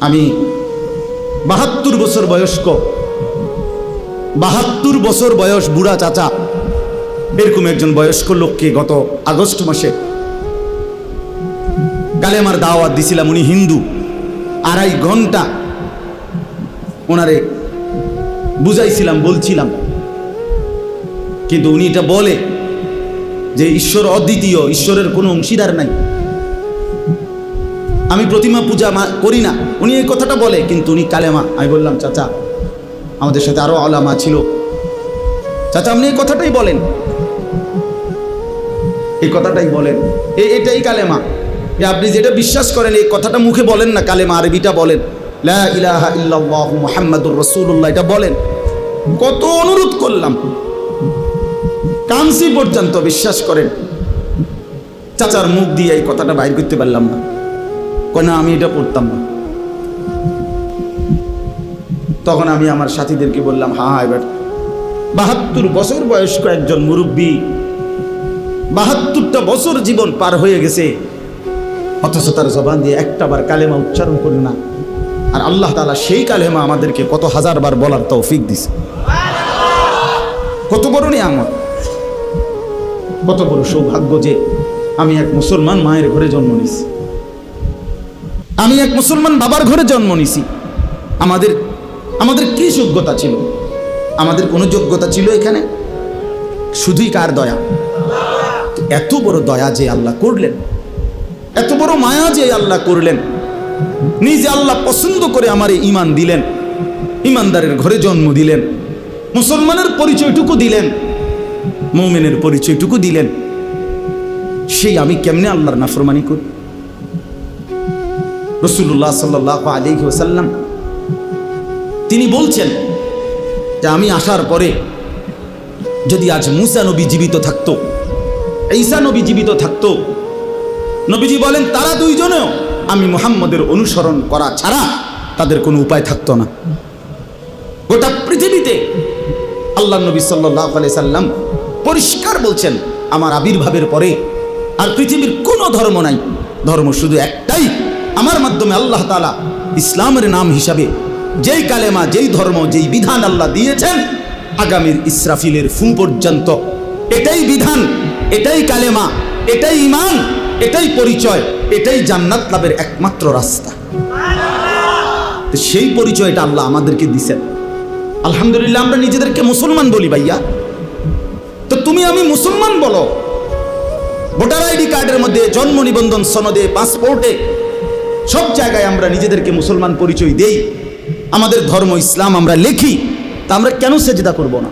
আমি 72 বছর বয়স্ক, 72 বছর বয়স বুড়া চাচা, এরকম একজন বয়স্ক লোককে গত আগস্ট মাসে কালেমার দাওয়াত দিছিলাম। উনি হিন্দু। 2.5 ঘন্টা ওনারে বুঝাইছিলাম, বলছিলাম, কিন্তু উনি এটা বলে যে ঈশ্বর অদ্বিতীয়, ঈশ্বরের কোনো অংশীদার নাই, আমি প্রতিমা পূজা করি না। উনি এই কথাটা বলে, কিন্তু উনি কালেমা। আমি বললাম, চাচা, আমাদের সাথে আরো আলেমা ছিল, চাচা আপনি এই কথাটাই বলেন, এই কথাটাই বলেন, এটাই কালেমা। যে আপনি যেটা বিশ্বাস করেন এই কথাটা মুখে বলেন না, কালেমা আরবিটা বলেন, লা ইলাহা ইল্লাল্লাহু মুহাম্মাদুর রাসূলুল্লাহ, এটা বলেন। কত অনুরোধ করলাম, কানসি পর্যন্ত, বিশ্বাস করেন চাচার মুখ দিয়ে এই কথাটা বাইর করতে পারলাম না। না, আমি এটা পড়তাম না। তখন আমি আমার সাথীদেরকে বললাম, হ্যাঁ এবার 72 বছর বয়স্ক একজন মুরব্বী, 72টা বছর জীবন পার হয়ে গেছে, অথচ তার জবান দিয়ে একটাবার কালেমা উচ্চারণ করে না। আর আল্লাহ তাআলা সেই কালেমা আমাদেরকে কত হাজারবার বলার তৌফিক দিছে। কত বড় নিয়ামত, কত বড় সৌভাগ্য যে আমি এক মুসলমান মায়ের ঘরে জন্ম নিছি, আমি এক মুসলমান বাবার ঘরে জন্ম নিছি। আমাদের কি যোগ্যতা ছিল? আমাদের কোনো যোগ্যতা ছিল এখানে? শুধুই কার দয়া? এত বড় দয়া যে আল্লাহ করলেন, এত বড় মায়া যে আল্লাহ করলেন, নিজে আল্লাহ পছন্দ করে আমার ঈমান দিলেন, ঈমানদারের ঘরে জন্ম দিলেন, মুসলমানের পরিচয়টুকু দিলেন, মুমিনের পরিচয়টুকু দিলেন। সেই আমি কেমনে আল্লাহর নাফরমানি করি? রাসূলুল্লাহ সাল্লাল্লাহু আলাইহি ওয়াসাল্লাম তিনি বলছেন যে আমি আসার পরে যদি আজ মুসা নবী জীবিত থাকতো, ঈসা নবী জীবিত থাকতো, নবীজি বলেন তারা দুইজনেও আমি মুহাম্মদের অনুসরণ করা ছাড়া তাদের কোনো উপায় থাকতো না। গোটা পৃথিবীতে আল্লাহ নবী সাল্লাল্লাহু আলাইহি সাল্লাম পরিষ্কার বলছেন, আমার আবির্ভাবের পরে আর পৃথিবীর কোনো ধর্ম নাই, ধর্ম শুধু একটাই, আমার মাধ্যমে আল্লাহ তাআলা ইসলামের নাম হিসাবে যেই কালেমা, যেই ধর্ম, যেই বিধান আল্লাহ দিয়েছেন, আগামীর ইসরাফিলের ফু পর্যন্ত এটাই বিধান, এটাই কালেমা, এটাই ঈমান, এটাই পরিচয়, এটাই জান্নাত লাভের একমাত্র রাস্তা। সেই পরিচয়টা আল্লাহ আমাদেরকে দিয়েছেন। আলহামদুলিল্লাহ, আমরা নিজেদেরকে মুসলমান বলি ভাইয়া, তো তুমি আমি মুসলমান বলো। ভোটার আইডি কার্ডের মধ্যে, জন্ম নিবন্ধন সনদে, পাসপোর্টে, সব জায়গায় আমরা নিজেদেরকে মুসলমান পরিচয় দেই, আমাদের ধর্ম ইসলাম আমরা লিখি, তা আমরা কেন সেজদা করব না?